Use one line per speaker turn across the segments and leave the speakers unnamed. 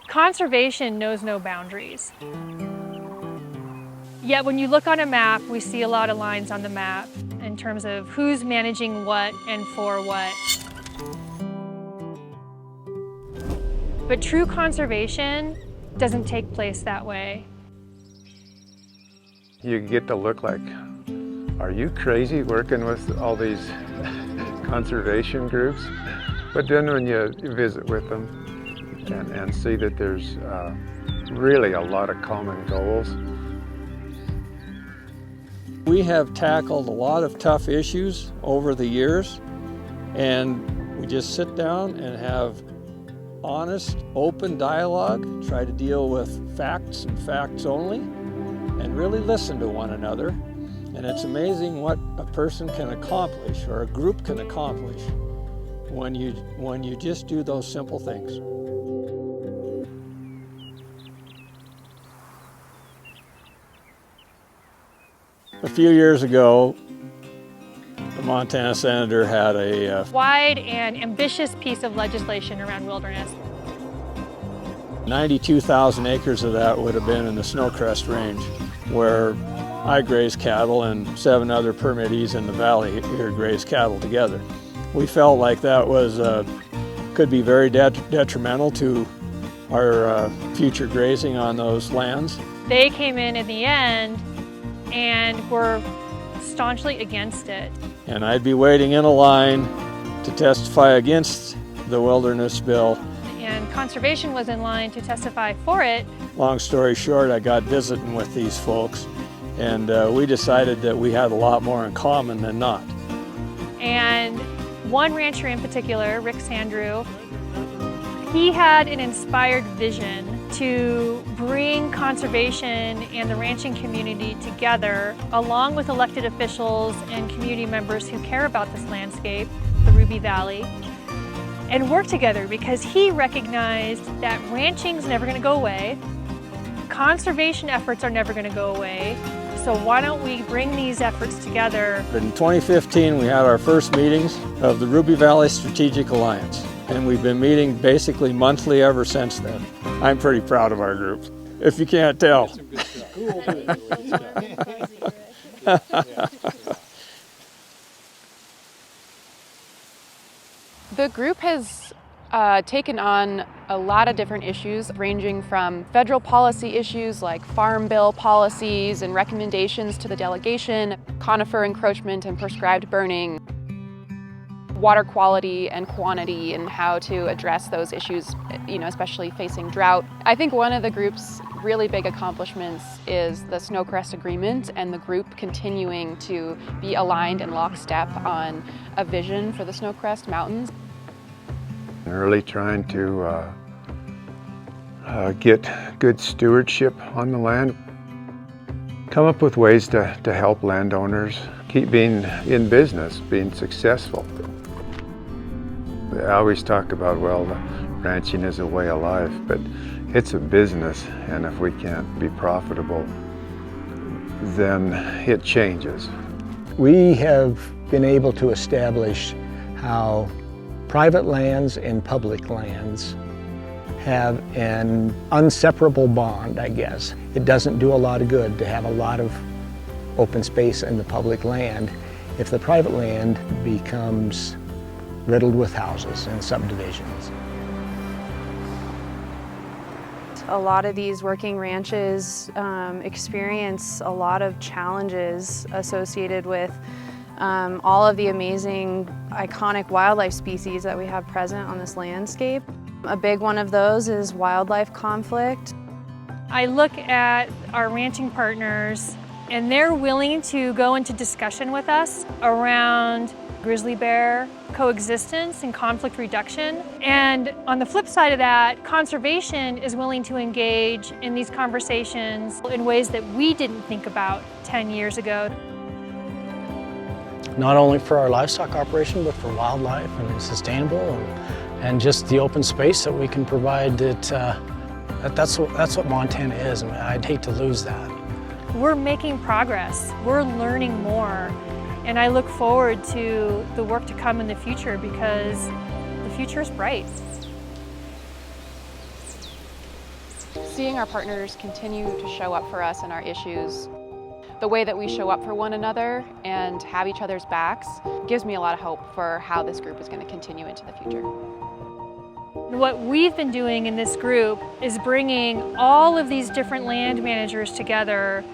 Conservation knows no boundaries. Yet when you look on a map, we see a lot of lines on the map in terms of who's managing what and for what. But true conservation doesn't take place that way.
You get to look like, are you crazy working with all these conservation groups? But then when you visit with them and see that there's really a lot of common goals.
We have tackled a lot of tough issues over the years, and we just sit down and have honest, open dialogue, try to deal with facts and facts only, and really listen to one another. And it's amazing what a person can accomplish or a group can accomplish when you just do those simple things. A few years ago, the Montana senator had a
wide and ambitious piece of legislation around wilderness.
92,000 acres of that would have been in the Snowcrest Range, where I graze cattle and 7 other permittees in the valley here graze cattle together. We felt like that was could be very detrimental to our future grazing on those lands.
They came in the end and were staunchly against it.
And I'd be waiting in a line to testify against the wilderness bill.
And conservation was in line to testify for it.
Long story short, I got visiting with these folks, and we decided that we had a lot more in common than not.
And one rancher in particular, Rick Sandrew, he had an inspired vision to bring conservation and the ranching community together, along with elected officials and community members who care about this landscape, the Ruby Valley, and work together because he recognized that ranching's never going to go away, conservation efforts are never going to go away, so why don't we bring these efforts together?
In 2015, we had our first meetings of the Ruby Valley Strategic Alliance, and we've been meeting basically monthly ever since then. I'm pretty proud of our group, if you can't tell.
The group has taken on a lot of different issues, ranging from federal policy issues like farm bill policies and recommendations to the delegation, conifer encroachment and prescribed burning, water quality and quantity, and how to address those issues, especially facing drought. I think one of the group's really big accomplishments is the Snowcrest Agreement and the group continuing to be aligned in lockstep on a vision for the Snowcrest Mountains.
Really trying to get good stewardship on the land. Come up with ways to help landowners keep being in business, being successful. I always talk about, well, ranching is a way of life, but it's a business, and if we can't be profitable, then it changes.
We have been able to establish how private lands and public lands have an inseparable bond, I guess. It doesn't do a lot of good to have a lot of open space in the public land if the private land becomes riddled with houses and subdivisions.
A lot of these working ranches experience a lot of challenges associated with all of the amazing, iconic wildlife species that we have present on this landscape. A big one of those is wildlife conflict.
I look at our ranching partners and they're willing to go into discussion with us around grizzly bear coexistence and conflict reduction. And on the flip side of that, conservation is willing to engage in these conversations in ways that we didn't think about 10 years ago.
Not only for our livestock operation, but for wildlife and sustainable and just the open space that we can provide. That's what Montana is, and I'd hate to lose that.
We're making progress. We're learning more. And I look forward to the work to come in the future because the future is bright.
Seeing our partners continue to show up for us and our issues, the way that we show up for one another and have each other's backs, gives me a lot of hope for how this group is going to continue into the future.
What we've been doing in this group is bringing all of these different land managers together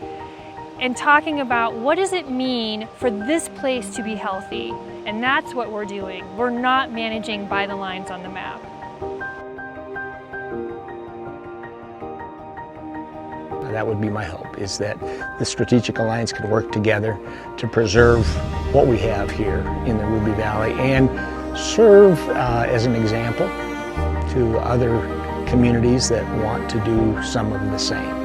and talking about what does it mean for this place to be healthy. And that's what we're doing. We're not managing by the lines on the map.
That would be my hope, is that the Strategic Alliance can work together to preserve what we have here in the Ruby Valley and serve as an example to other communities that want to do some of the same.